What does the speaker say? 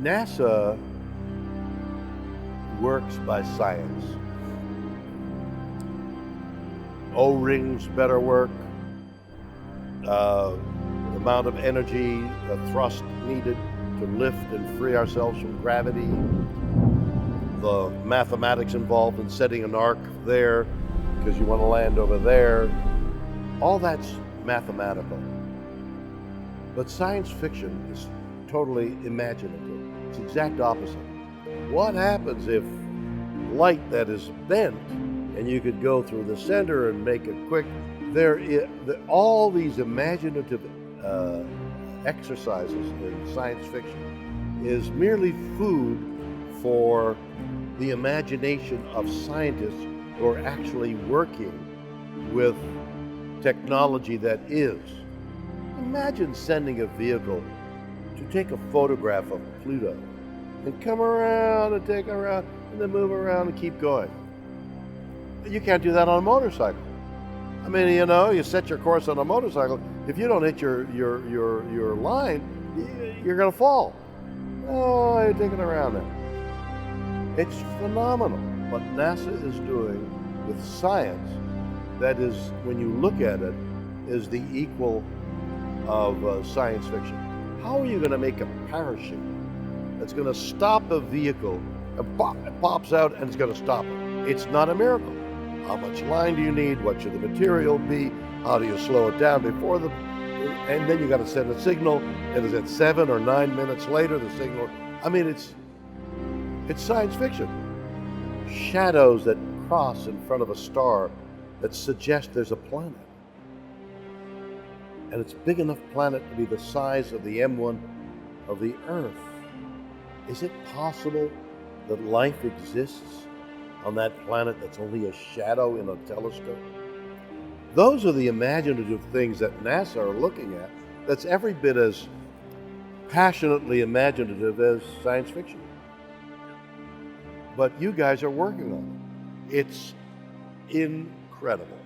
NASA works by science. O-rings better work, the amount of energy, the thrust needed to lift and free ourselves from gravity, the mathematics involved in setting an arc there because you want to land over there, all that's mathematical. But science fiction is totally imaginative. It's the exact opposite. What happens if light that is bent and you could go through the center and make it quick? All these imaginative exercises in science fiction is merely food for the imagination of scientists who are actually working with technology that is. Imagine sending a vehicle to take a photograph of Pluto and come around and take around and then move around and keep going. You can't do that on a motorcycle. I mean, you set your course on a motorcycle. If you don't hit your line, you're going to fall. Oh, you're taking it around there. It's phenomenal what NASA is doing with science that is, when you look at it, is the equal of science fiction. How are you going to make a parachute that's going to stop a vehicle and pop, it pops out and it's going to stop it? It's not a miracle. How much line do you need? What should the material be? How do you slow it down before and then you got to send a signal, and is it 7 or 9 minutes later the signal? I mean, it's science fiction. Shadows that cross in front of a star that suggest there's a planet. And it's a big enough planet to be the size of the M1 of the Earth. Is it possible that life exists on that planet that's only a shadow in a telescope? Those are the imaginative things that NASA are looking at that's every bit as passionately imaginative as science fiction. But you guys are working on it. It's incredible.